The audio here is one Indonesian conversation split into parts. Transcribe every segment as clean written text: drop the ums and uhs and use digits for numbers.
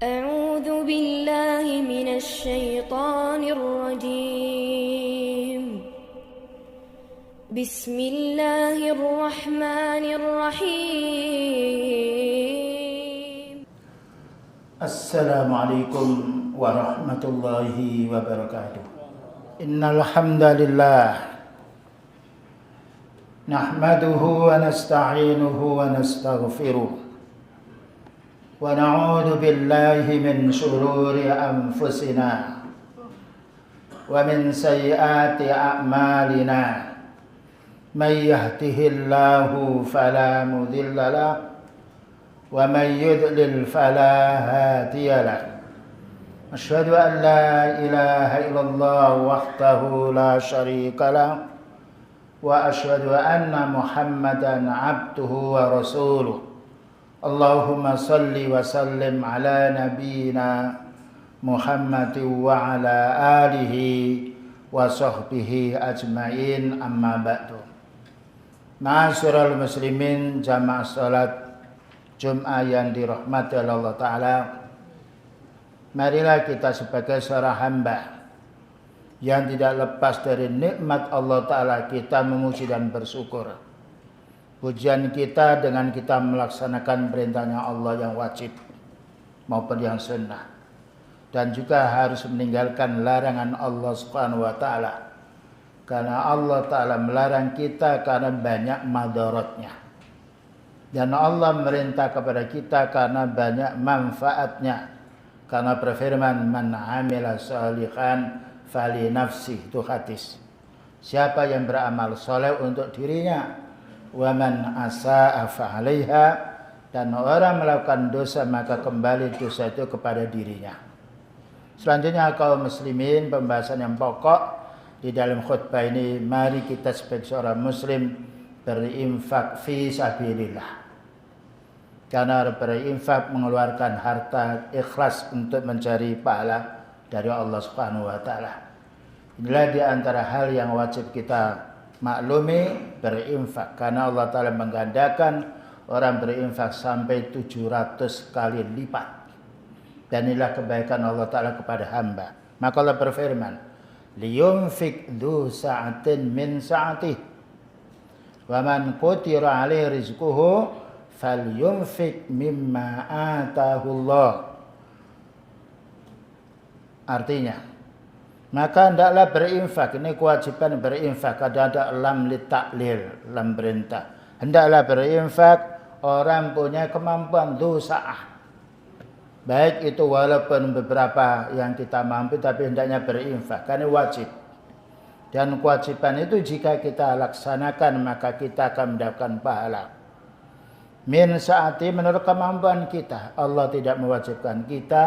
أعوذ بالله من الشيطان الرجيم بسم الله الرحمن الرحيم السلام عليكم ورحمة الله وبركاته إن الحمد لله نحمده ونستعينه ونستغفره ونعوذ بالله من شرور أنفسنا ومن سيئات أعمالنا من يهده الله فلا مضل له ومن يضلل فلا هادي له أشهد أن لا إله إلا الله وحده لا شريك له وأشهد أن محمدا عبده ورسوله اللهم صل وسلم على نبينا محمد وعلى آله وصحبه أجمعين أما بعد. Ma'asyiral muslimin jamaah salat Jum'ah yang dirahmati Allah Ta'ala, marilah kita sebagai seorang hamba yang tidak lepas dari nikmat Allah Ta'ala kita memuji dan bersyukur. Pujian kita dengan kita melaksanakan perintahnya Allah yang wajib maupun yang sunnah, dan juga harus meninggalkan larangan Allah Subhanahu wa Ta'ala, karena Allah Ta'ala melarang kita karena banyak madaratnya, dan Allah merintah kepada kita karena banyak manfaatnya, karena berfirman man amila shalihan fali nafsi, itu hadis. Siapa yang beramal soleh untuk dirinya, wa man asaa fa 'alaiha, dan orang melakukan dosa maka kembali dosa itu kepada dirinya. Selanjutnya kaum muslimin, pembahasan yang pokok di dalam khutbah ini, mari kita sebagai seorang muslim berinfak fi sabilillah. Karena berinfak mengeluarkan harta ikhlas untuk mencari pahala dari Allah Subhanahu wa Ta'ala. Inilah di antara hal yang wajib kita maklumi, berinfak, karena Allah Ta'ala menggandakan orang berinfak sampai 700 kali lipat, dan inilah kebaikan Allah Ta'ala kepada hamba. Maka Allah berfirman, liyunfik dhu sa'atin min sa'atih wa man qutira alaihi rizquhu falyunfik mimma atahullah. Artinya, maka hendaklah berinfak. Ini kewajiban berinfak. Ada lam li ta'lil, lam perintah. Hendaklah berinfak orang punya kemampuan dusa'ah. Baik itu walaupun beberapa yang kita mampu, tapi hendaknya berinfak, karena wajib. Dan kewajiban itu jika kita laksanakan maka kita akan mendapatkan pahala. Min sa'ati, menurut kemampuan kita. Allah tidak mewajibkan kita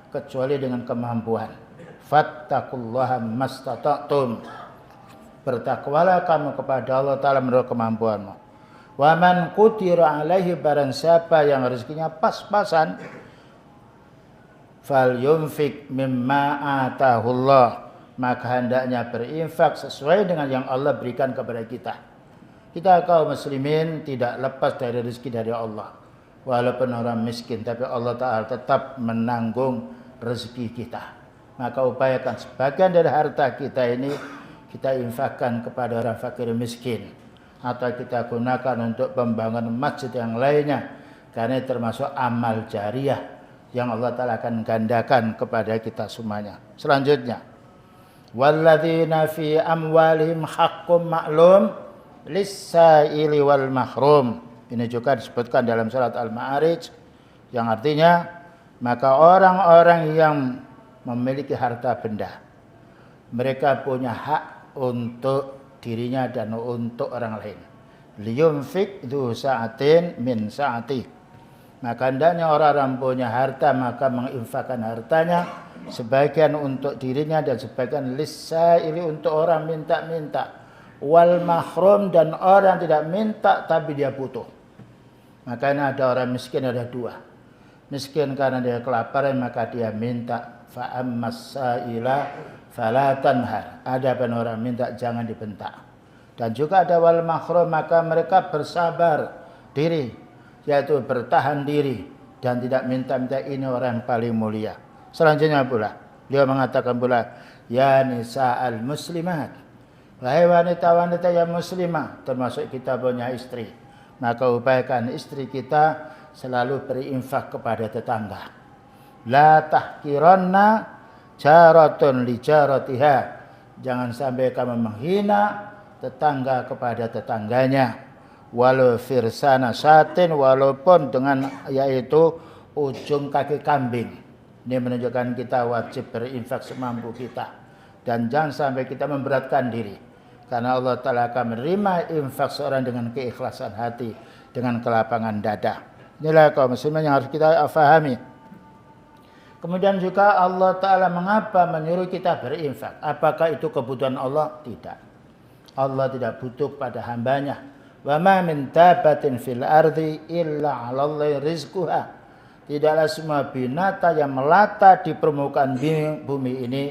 kecuali dengan kemampuan. Fattaqullaha mastata'tum, bertakwalah kamu kepada Allah Ta'ala menurut kemampuanmu. Wa man qutira alaihi, barang siapa yang rezekinya pas-pasan, falyunfik mimma atahullah, maka hendaknya berinfak sesuai dengan yang Allah berikan kepada kita. Kita kaum muslimin tidak lepas dari rezeki dari Allah. Walaupun orang miskin, tapi Allah Ta'ala tetap menanggung rezeki kita. Maka upayakan sebagian dari harta kita ini kita infakkan kepada orang fakir miskin, atau kita gunakan untuk pembangunan masjid yang lainnya, karena termasuk amal jariah yang Allah Ta'ala akan gandakan kepada kita semuanya. Selanjutnya, walladzina fi amwalihim haqqum ma'lum lis-sa'ili wal mahrum. Ini juga disebutkan dalam surat Al-Ma'arij, yang artinya, maka orang-orang yang memiliki harta benda, mereka punya hak untuk dirinya dan untuk orang lain. Liyunfik dhu sa'atin min sa'atih, maka hendaknya orang-orang punya harta maka menginfakkan hartanya, sebagian untuk dirinya dan sebagian lis-sa'ili, untuk orang minta-minta, wal mahrum, dan orang tidak minta tapi dia butuh. Makanya ada orang miskin, ada dua. Miskin karena dia kelaparan maka dia minta, fa ammas sa'ila fala tanhar, adapun orang minta jangan dibentak. Dan juga ada wal mahrum, maka mereka bersabar diri, yaitu bertahan diri dan tidak minta-minta ini orang yang paling mulia. Selanjutnya pula, beliau mengatakan pula, ya nisa'al muslimat, wahai wanita-wanita yang muslimah, termasuk kita punya istri, maka upayakan istri kita selalu berinfak kepada tetangga. La tahkiranna jaratun li jaratiha, jangan sampai kamu menghina tetangga kepada tetangganya. Walau firsana satin, walaupun dengan yaitu ujung kaki kambing. Ini menunjukkan kita wajib berinfak semampu kita. Dan jangan sampai kita memberatkan diri. Karena Allah Ta'ala akan menerima infak seorang dengan keikhlasan hati, dengan kelapangan dada. Inilah kaum muslimin yang harus kita fahami. Kemudian juga Allah Ta'ala mengapa menyuruh kita berinfak? Apakah itu kebutuhan Allah? Tidak. Allah tidak butuh pada hambanya. Wa ma min dabatin fil ardi illa 'alallahi rizquha. Tidaklah semua binatang yang melata di permukaan bumi ini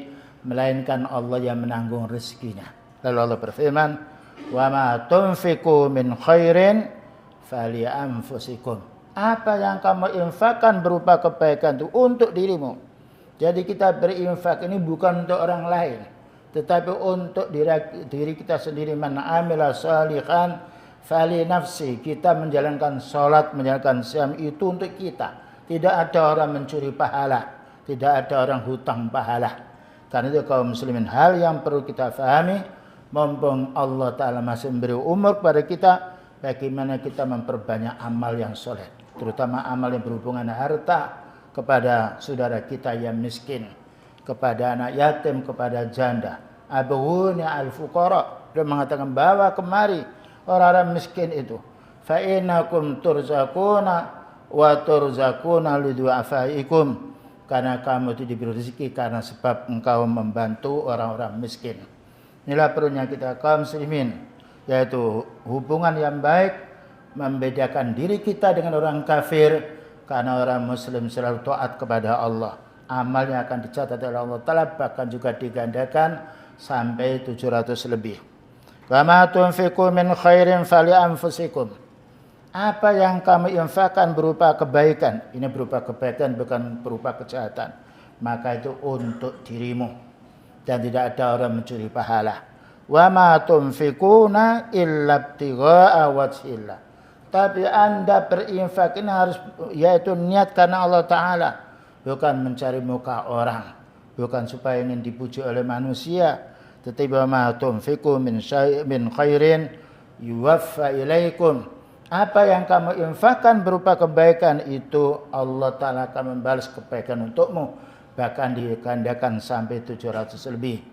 melainkan Allah yang menanggung rezekinya. Lalu Allah berfirman, "Wa ma tunfiqu min khairin fali anfusikum." Apa yang kamu infakkan berupa kebaikan itu untuk dirimu. Jadi kita berinfak ini bukan untuk orang lain, tetapi untuk diri kita sendiri. Man amila shalihan fali nafsi. Kita menjalankan salat, menjalankan siam itu untuk kita. Tidak ada orang mencuri pahala, tidak ada orang hutang pahala. Karena itu kaum muslimin, hal yang perlu kita fahami, mumpung Allah Ta'ala masih memberi umur kepada kita, bagaimana kita memperbanyak amal yang soleh, terutama amal yang berhubungan harta kepada saudara kita yang miskin, kepada anak yatim, kepada janda. Abuhuna al-fuqara, dia mengatakan bawa kemari orang-orang miskin itu. Fa innakum turzaquna wa turzaquna lidu'afaikum, karena kamu itu diberi rezeki karena sebab engkau membantu orang-orang miskin. Inilah perlunya kita kaum muslimin, yaitu hubungan yang baik, membedakan diri kita dengan orang kafir, karena orang muslim selalu taat kepada Allah. Amalnya akan dicatat oleh Allah Ta'ala, bahkan juga digandakan sampai 700 lebih. Wa ma tunfiqu min khairin fali anfusikum. Apa yang kamu infakkan berupa kebaikan, ini berupa kebaikan bukan berupa kejahatan, maka itu untuk dirimu dan tidak ada orang mencuri pahala. Wa ma tunfiquna illa ibtigha'a wajhillah. Tapi Anda berinfak ini harus yaitu niat karena Allah Ta'ala, bukan mencari muka orang, bukan supaya ingin dipuji oleh manusia. Tetapi wa ma tunfiqu min khairin yuwaffa ilaikum. Apa yang kamu infakkan berupa kebaikan itu Allah Ta'ala akan membalas kebaikan untukmu, bahkan digandakan sampai 700 lebih.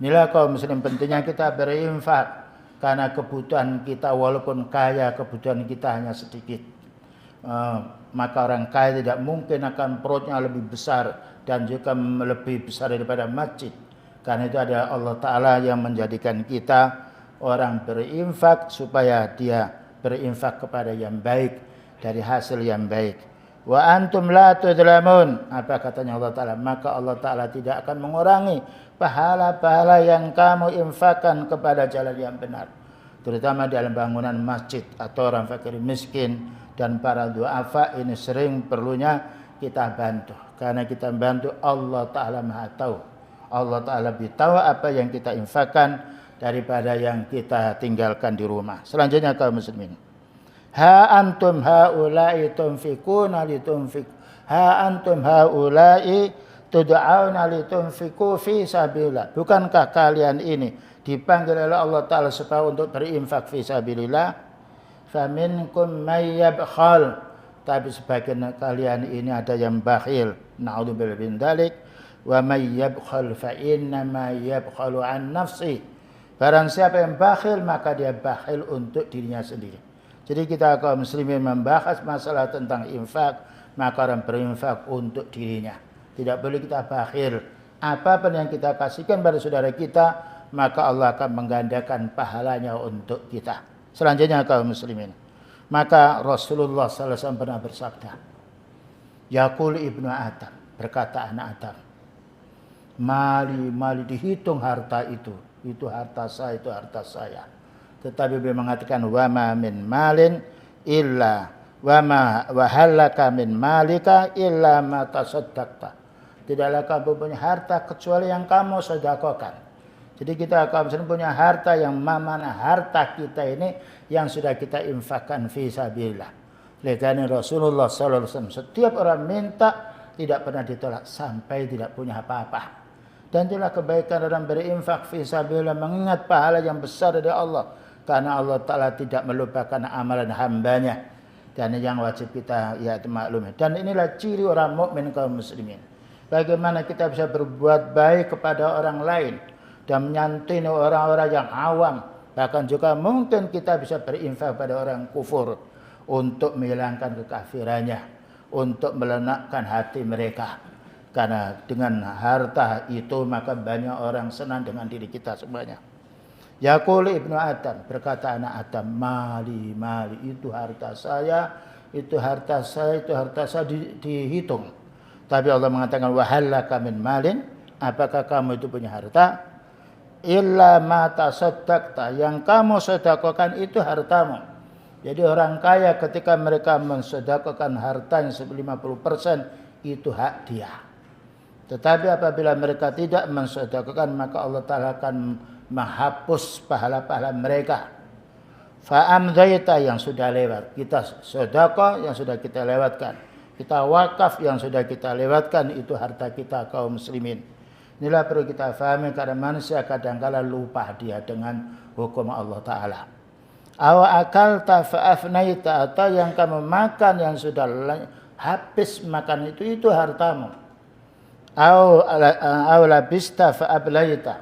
Inilah kaum muslim pentingnya kita berinfak, karena kebutuhan kita walaupun kaya, kebutuhan kita hanya sedikit. Maka orang kaya tidak mungkin akan perutnya lebih besar dan juga lebih besar daripada masjid. Karena itu ada Allah Ta'ala yang menjadikan kita orang berinfak supaya dia berinfak kepada yang baik dari hasil yang baik. Wa antum la tudlamun. Apa katanya Allah Ta'ala? Maka Allah Ta'ala tidak akan mengurangi pahala-pahala yang kamu infakkan kepada jalan yang benar, terutama dalam bangunan masjid atau orang fakir miskin dan para du'afa. Ini sering perlunya kita bantu, karena kita bantu Allah Ta'ala Maha tahu. Allah Ta'ala lebih tahu apa yang kita infakkan daripada yang kita tinggalkan di rumah. Selanjutnya kaum muslimin, ha antum haula'i tunfikuna litunfik, ha antum haula'i tud'auna litunfiku fi sabilillah. Bukankah kalian ini dipanggil oleh Allah Ta'ala supaya untuk berinfak fi sabilillah? Faminkum may yabkhal, tapi sebagian kalian ini ada yang bakhil. Na'udzubillah min dzalik. Wa may yabkhal fa inna ma yabkhalu an nafsi. Barang siapa yang bakhil, maka dia bakhil untuk dirinya sendiri. Jadi kita kaum muslimin membahas masalah tentang infak, maka orang berinfak untuk dirinya. Tidak boleh kita bakhil. Apapun yang kita kasihkan pada saudara kita, maka Allah akan menggandakan pahalanya untuk kita. Selanjutnya kaum muslimin, maka Rasulullah SAW pernah bersabda, Yaqul ibnu Adam, berkata anak Adam, mali dihitung harta itu harta saya, itu harta saya. Tetapi beliau mengatakan wa ma min malin illa wa halaka min malika illa ma tasaddaqta. Tidaklah kamu punya harta kecuali yang kamu sedekahkan. Jadi kita kaum muslimin punya harta yang mana harta kita ini yang sudah kita infakkan fi sabilillah. Karena Rasulullah sallallahu alaihi wasallam setiap orang minta tidak pernah ditolak sampai tidak punya apa-apa. Dan itulah kebaikan orang berinfak fi sabilillah, mengingat pahala yang besar dari Allah. Karena Allah Ta'ala tidak melupakan amalan hambanya. Dan yang wajib kita yaitu maklumi. Dan inilah ciri orang mukmin kaum muslimin. Bagaimana kita bisa berbuat baik kepada orang lain. Dan menyantuni orang-orang yang awam. Bahkan juga mungkin kita bisa berinfak pada orang kufur. Untuk menghilangkan kekafirannya. Untuk melenakkan hati mereka. Karena dengan harta itu maka banyak orang senang dengan diri kita semuanya. Yaqul Ibnu Adam, berkata anak Adam, mali itu harta saya, itu harta saya, itu harta saya dihitung. Tapi Allah mengatakan wa halaka min malin, apakah kamu itu punya harta? Illa ma tasaddaqta, yang kamu sedekahkan itu hartamu. Jadi orang kaya ketika mereka mensedekahkan hartanya 50% itu hak dia. Tetapi apabila mereka tidak mensedekahkan maka Allah Ta'ala akan menghapus pahala-pahala mereka. Fa'amdaita yang sudah lewat. Kita sedekah yang sudah kita lewatkan. Kita wakaf yang sudah kita lewatkan itu harta kita kaum muslimin. Inilah perlu kita fahami karena manusia kadang-kala lupa dia dengan hukum Allah Ta'ala. Aw akalta fa'afnaita, atau yang kamu makan yang sudah habis makan itu hartamu. Aw labista fa'ablaita,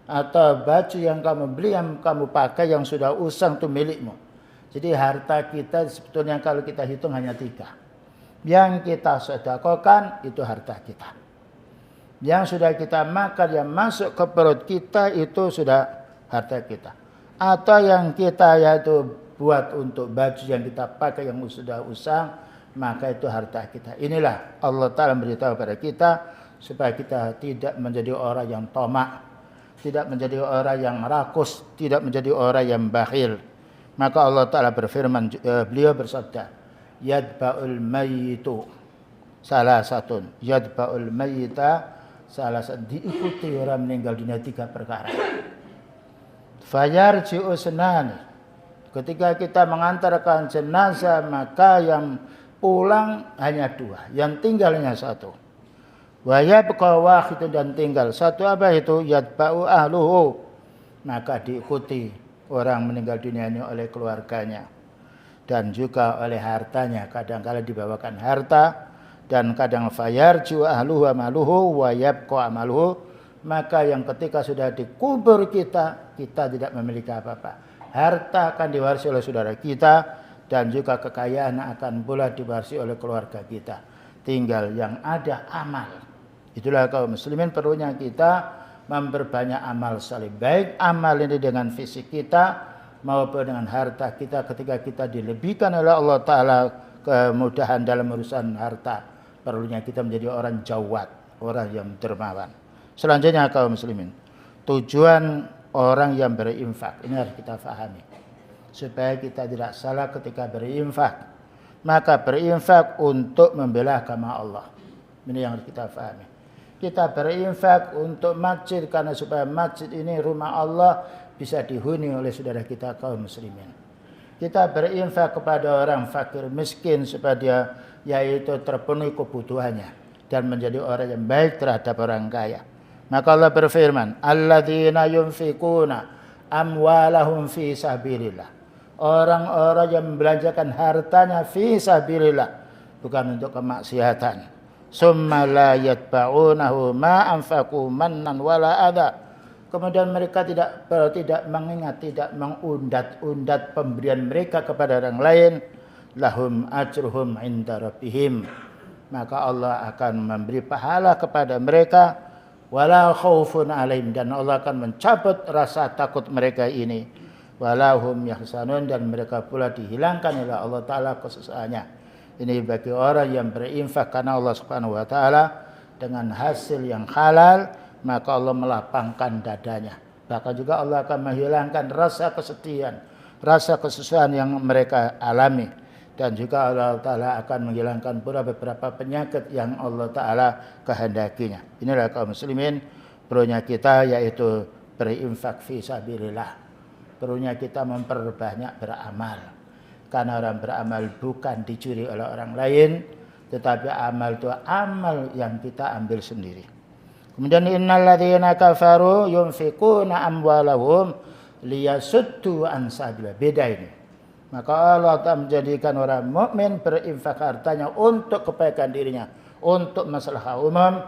atau baju yang kamu beli yang kamu pakai yang sudah usang itu milikmu. Jadi harta kita sebetulnya kalau kita hitung hanya 3. Yang kita sedekahkan itu harta kita. Yang sudah kita makan yang masuk ke perut kita itu sudah harta kita. Atau yang kita yaitu buat untuk baju yang kita pakai yang sudah usang, maka itu harta kita. Inilah Allah Ta'ala beritahu pada kita supaya kita tidak menjadi orang yang tamak, tidak menjadi orang yang rakus, tidak menjadi orang yang bakhil. Maka Allah Ta'ala berfirman, beliau bersabda, yadba'ul mayyitu salasatun, yadba'ul mayyita salasatun, diikuti orang meninggal dunia 3 perkara. Fayarji'u senani, ketika kita mengantarkan jenazah maka yang pulang hanya 2, yang tinggalnya 1. Wa yabqa wahidun, dan tinggal 1, apa itu? Yadba'u ahluhu, maka diikuti orang meninggal dunia ini oleh keluarganya dan juga oleh hartanya. Kadang-kala dibawakan harta dan kadang fayarju ahluhu amaluhu wa yabqa amaluhu, maka yang ketika sudah dikubur kita tidak memiliki apa-apa. Harta akan diwarisi oleh saudara kita dan juga kekayaan akan pula diwarisi oleh keluarga kita. Tinggal yang ada amal. Itulah kaum muslimin perlunya kita memperbanyak amal saleh. Baik amal ini dengan fisik kita maupun dengan harta kita ketika kita dilebihkan oleh Allah Ta'ala kemudahan dalam urusan harta. Perlunya kita menjadi orang jawad, orang yang dermawan. Selanjutnya kaum muslimin, tujuan orang yang berinfak ini harus kita fahami supaya kita tidak salah ketika berinfak. Maka berinfak untuk membela agama Allah. Ini yang harus kita fahami. Kita berinfak untuk masjid karena supaya masjid ini rumah Allah bisa dihuni oleh saudara kita kaum muslimin. Kita berinfak kepada orang fakir miskin supaya dia yaitu terpenuhi kebutuhannya dan menjadi orang yang baik terhadap orang kaya. Maka Allah berfirman, alladzina yunfikuna amwalahum fi sabilillah. Orang-orang yang membelanjakan hartanya fi sabilillah, bukan untuk kemaksiatan. Summa la yatba'unahu ma anfaqu mannan wala adha. Kemudian mereka tidak mengingat, tidak mengundat-undat pemberian mereka kepada orang lain. Lahum ajruhum inda rabbihim. Maka Allah akan memberi pahala kepada mereka. Wala khaufun alaihim, dan Allah akan mencabut rasa takut mereka ini. Wala hum yahzanun, dan mereka pula dihilangkan oleh Allah Ta'ala kesusahannya. Ini bagi orang yang berinfak karena Allah Subhanahu wa Ta'ala dengan hasil yang halal, maka Allah melapangkan dadanya. Bahkan juga Allah akan menghilangkan rasa kesedihan, rasa kesusahan yang mereka alami. dan juga Allah Ta'ala akan menghilangkan pula beberapa penyakit yang Allah Ta'ala kehendakinya. Inilah kaum muslimin, perlunya kita yaitu berinfak fi sabilillah. Perlunya kita memperbanyak beramal. Karena orang beramal bukan dicuri oleh orang lain, tetapi amal itu amal yang kita ambil sendiri. Kemudian innalladzina kafaru yunfikuna amwalahum liyasuddu an sabilillah. Beda ini. Maka Allah Ta'ala menjadikan orang mukmin berinfak hartanya untuk kebaikan dirinya, untuk masalah umum,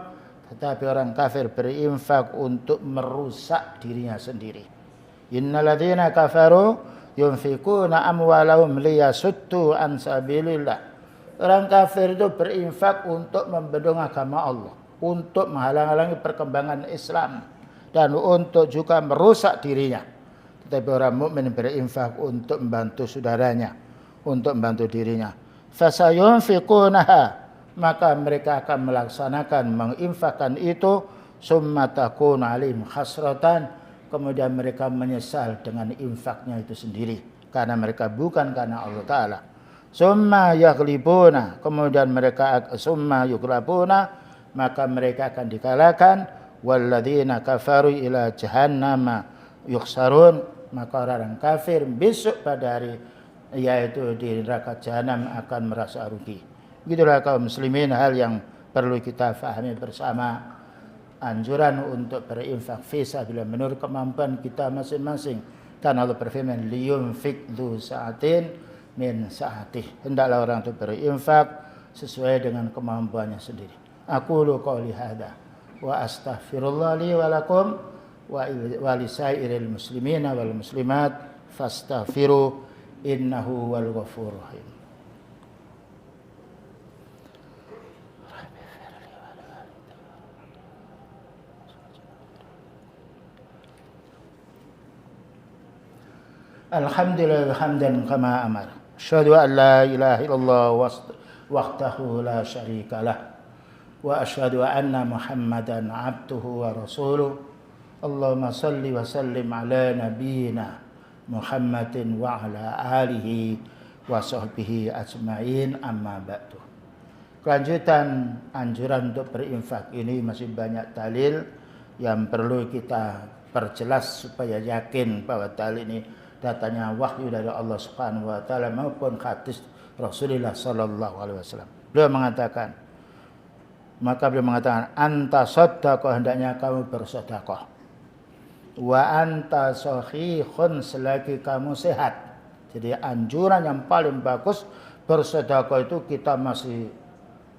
tetapi orang kafir berinfak untuk merusak dirinya sendiri. Innalladzina kafaru yunfikuna amwalahum liyasuddu an sabilillah. Orang kafir itu berinfak untuk membendung agama Allah, untuk menghalang-halangi perkembangan Islam, dan untuk juga merusak dirinya. Tetapi orang mukmin berinfak untuk membantu saudaranya, untuk membantu dirinya. Fasayunfiqunaha, maka mereka akan melaksanakan menginfakkan itu, summa takun alim khasratan, kemudian mereka menyesal dengan infaknya itu sendiri, karena mereka bukan karena Allah Ta'ala. Summa yaghlibuna, kemudian mereka summa yughlabuna, maka mereka akan dikalahkan. Walladzina kafaru ila jahannama yukhsarun, maka orang kafir besok pada hari yaitu di neraka jahanam akan merasa rugi. Gitulah kaum muslimin hal yang perlu kita fahami bersama. Anjuran untuk berinfak fi sabilillah menurut kemampuan kita masing-masing. Karena Allah berfirman, liyunfik dzu sa'atin min sa'atih. Hendaklah orang itu berinfak sesuai dengan kemampuannya sendiri. Aqulu qouli hadza wa astaghfirullah li wa lakum wa lisairil muslimina wal muslimat fastaghfiru innahu wal ghafurur rahim. Alhamdulillah hamdan kama amar. Asyhadu an la ilaha illallah wahdahu la syarikalah. Wa asyhadu anna Muhammadan abduhu wa rasuluh. Allahumma salli wa sallim ala nabiyyina Muhammadin wa ala alihi wa sahbihi ajma'in, amma ba'du. Kelanjutan anjuran untuk berinfak ini masih banyak dalil yang perlu kita perjelas supaya yakin bahwa dalil ini datanya wahyu dari Allah Subhanahu wa taala maupun hadis Rasulullah sallallahu alaihi wasallam. Beliau mengatakan anta shaddaqah, hendaknya kamu bersedekah. Wa anta sahihun, selagi kamu sehat. Jadi anjuran yang paling bagus bersedekah itu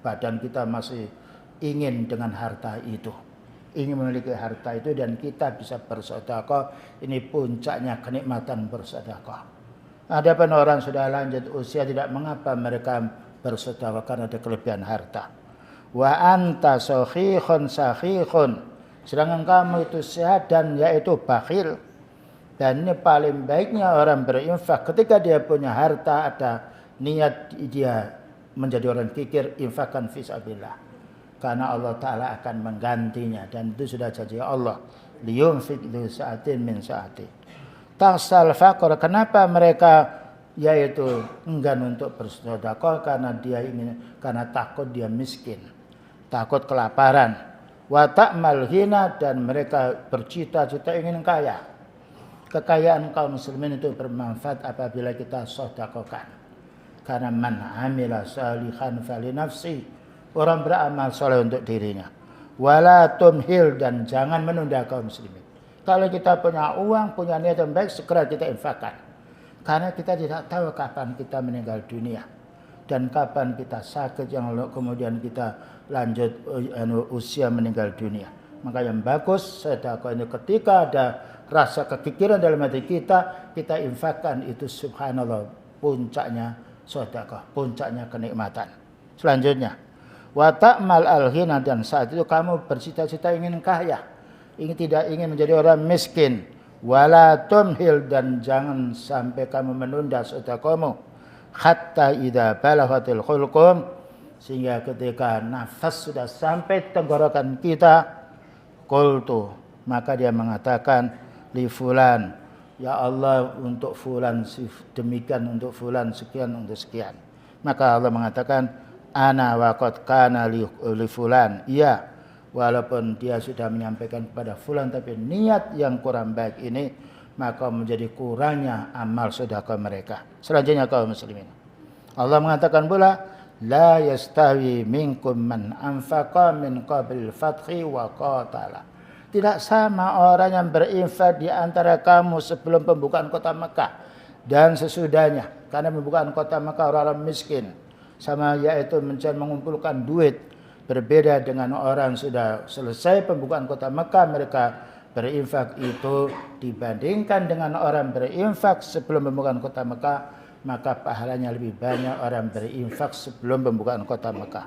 badan kita masih ingin dengan harta itu, ingin memiliki harta itu, dan kita bisa bersedekah. Ini puncaknya kenikmatan bersedekah. Adapun orang sudah lanjut usia, tidak mengapa mereka bersedekah karena ada kelebihan harta. Wa anta sahihun sahihun, sedangkan kamu itu sehat dan yaitu bakhil. Dan ini paling baiknya orang berinfak ketika dia punya harta, ada niat dia menjadi orang kikir, infakkan fisabilillah. Karena Allah Ta'ala akan menggantinya, dan itu sudah janji Allah. Liyunfik dzu sa'atin min sa'ati. Taksal faqr, kenapa mereka yaitu enggan untuk bersedekah? Karena takut dia miskin, takut kelaparan. Wa ta'mal hina, dan mereka bercita-cita ingin kaya. Kekayaan kaum muslimin itu bermanfaat apabila kita sedekahkan. Karena man amila salihan fali nafsi, orang beramal soleh untuk dirinya. Wala tumhil, dan jangan menunda kaum muslimin. Kalau kita punya uang, punya niat yang baik, segera kita infakkan. Karena kita tidak tahu kapan kita meninggal dunia, dan kapan kita sakit yang kemudian kita lanjut usia meninggal dunia. Maka yang bagus sedekah ini ketika ada rasa kekikiran dalam hati kita infakkan itu. Subhanallah, puncaknya sedekah, puncaknya kenikmatan. Selanjutnya, wa ta'mal al-ghina, dan saat itu kamu bercita-cita ingin kaya, tidak ingin menjadi orang miskin. Wala tumhil, dan jangan sampai kamu menunda sedekahmu. Hatta idza balaghatil khulqum, sehingga ketika nafas sudah sampai tenggorokan kita, qultu, maka dia mengatakan li fulan, ya Allah untuk fulan demikian, untuk fulan sekian, untuk sekian. Maka Allah mengatakan, ana wa qad kana li fulan. Iya, walaupun dia sudah menyampaikan kepada fulan, tapi niat yang kurang baik ini, maka menjadi kurangnya amal sedekah mereka. Selanjutnya kaum muslimin, Allah mengatakan pula, la yastawi minkum man anfaqa min qabil fathi wa qatala. Tidak sama orang yang berinfak di antara kamu sebelum pembukaan kota Mekah dan sesudahnya. Karena pembukaan kota Mekah orang-orang miskin, sama yaitu mencari mengumpulkan duit. Berbeda dengan orang sudah selesai pembukaan kota Mekah, mereka berinfak itu dibandingkan dengan orang berinfak sebelum pembukaan kota Mekah, maka pahalanya lebih banyak orang berinfak sebelum pembukaan kota Mekah.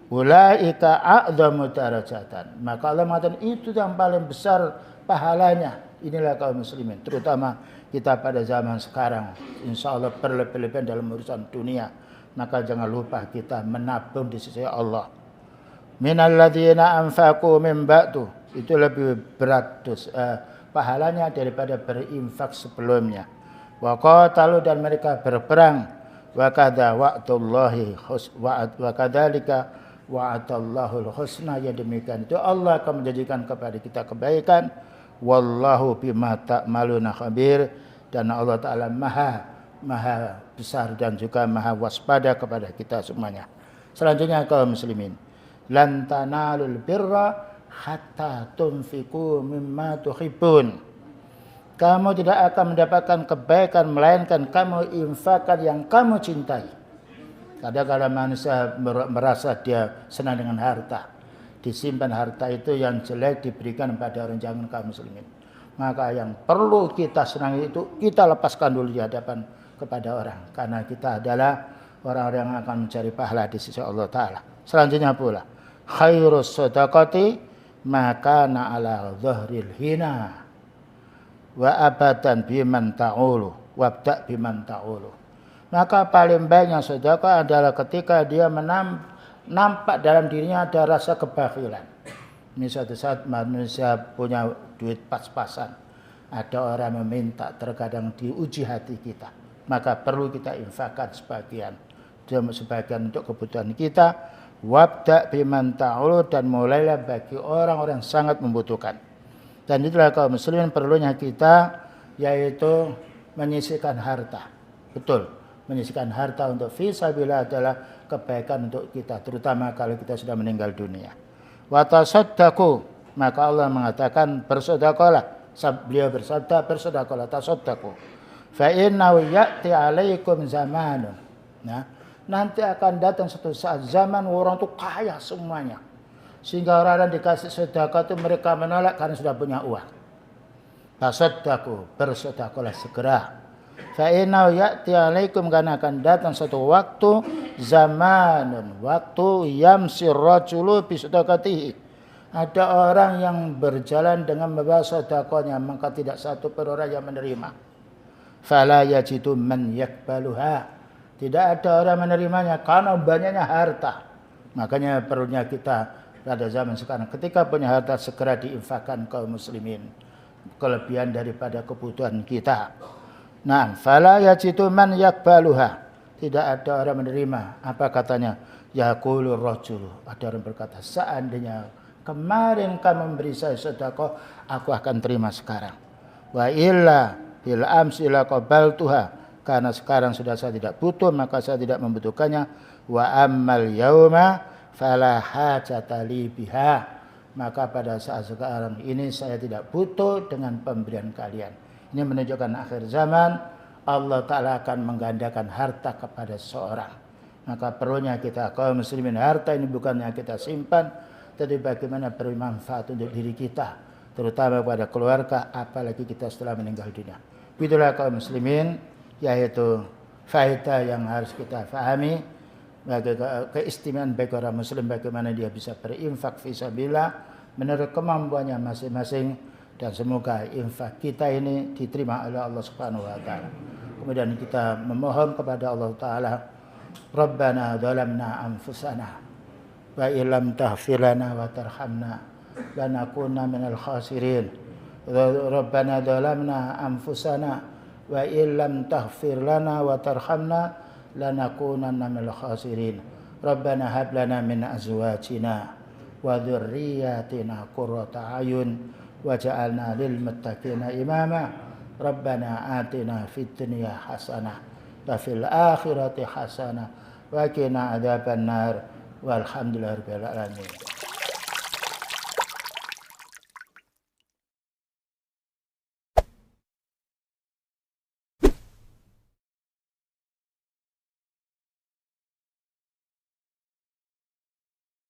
Ulaika a'dhamu darajatan. Maka Allah mengatakan itu yang paling besar pahalanya. Inilah kaum muslimin, terutama kita pada zaman sekarang, insya Allah berlebih-lebihan dalam urusan dunia. Maka jangan lupa kita menabung di sisi Allah. Minal ladzina anfaqu min ba'du, itu lebih berat pahalanya daripada berinfak sebelumnya. Wa qatalu, dan mereka berperang. Wa kadza wa'dullahi wa kadzalika wa'adallahul husna. Ya demikian itu Allah akan menjanjikan kepada kita kebaikan. Wallahu bima ta'maluna khabir, dan Allah Ta'ala maha besar dan juga maha waspada kepada kita semuanya. Selanjutnya kaum muslimin, lan tanalul birra hatta tunfiqu mimma tuhibbun. Kamu tidak akan mendapatkan kebaikan melainkan kamu infakkan yang kamu cintai. Kadang-kadang manusia merasa dia senang dengan harta, disimpan harta itu yang jelek diberikan pada orang, jangan kaum muslimin. Maka yang perlu kita senangi itu kita lepaskan dulu di hadapan kepada orang, karena kita adalah orang-orang yang akan mencari pahala di sisi Allah Ta'ala. Selanjutnya pula, khairus sadaqati maka ala dhahril hina wa abadan biman ta'ulu wabda biman ta'ulu. Maka paling banyak sedekah adalah ketika dia nampak dalam dirinya ada rasa kebakhilan. Ini suatu saat manusia punya duit pas-pasan, ada orang meminta, terkadang diuji hati kita, maka perlu kita infakkan sebagian untuk kebutuhan kita. Wabda biman ta'ulu, dan mulailah bagi orang-orang yang sangat membutuhkan. Dan itulah kaum muslimin perlunya kita, yaitu menyisihkan harta. Betul, menyisihkan harta untuk fisabilillah adalah kebaikan untuk kita, terutama kalau kita sudah meninggal dunia. Wa tasaddaqu, maka Allah mengatakan bersedekahlah. Beliau bersabda bersedekahlah, tasaddaqu. Fa innahu ya'ti 'alaikum zamanun. Nah, nanti akan datang satu saat zaman orang itu kaya semuanya, sehingga orang-orang dikasih sedekah itu mereka menolak karena sudah punya uang. Tasaddaqu, bersedekahlah segera. Fa innahu ya'ti 'alaikum, karena akan datang satu waktu, zamanun, waktu yamsir rajulu bi sadaqatihi. Ada orang yang berjalan dengan membawa sedekahnya, maka tidak satu pun orang yang menerima. Fala yajidu man yakbaluha, tidak ada orang menerimanya karena banyaknya harta. Makanya perlunya kita pada zaman sekarang, ketika punya harta segera diinfakkan kaum muslimin, kelebihan daripada kebutuhan kita. Nah, fala yajidu man yakbaluha, tidak ada orang menerima. Apa katanya? Yaqulur rajul, ada orang berkata, seandainya kemarin kamu memberi saya sedekah, aku akan terima sekarang. Wa illa bil amsi la qabaltuha, karena sekarang sudah saya tidak butuh, maka saya tidak membutuhkannya. Wa ammal yauma fala hajata li biha, maka pada saat sekarang ini saya tidak butuh dengan pemberian kalian. Ini menunjukkan akhir zaman, Allah Ta'ala akan menggandakan harta kepada seseorang. Maka perlunya kita kaum muslimin, harta ini bukannya kita simpan, tapi bagaimana bermanfaat untuk diri kita, terutama kepada keluarga, apalagi kita setelah meninggal dunia. Itulah kaum muslimin, yaitu faedah yang harus kita fahami, bagi keistimewaan bagi orang muslim, bagaimana dia bisa berinfak fisabilillah menurut kemampuannya masing-masing. Dan semoga infak kita ini diterima oleh Allah Subhanahu wa taala. Kemudian kita memohon kepada Allah Ta'ala, Rabbana zalamna anfusana wa illam taghfir lana wa tarhamna lanakunanna minal khasirin. Rabbana zalamna anfusana wa illam taghfir lana wa tarhamna lanakunanna minal khasirin. Rabbana hab lana min azwajina wa dzurriyyatina qurrata a'yun waj'alna lil muttaqina imama. Rabbana atina fid dunya hasanah wa fil akhirati hasanah wa qina adzabannar. Walhamdulillahirabbil alamin.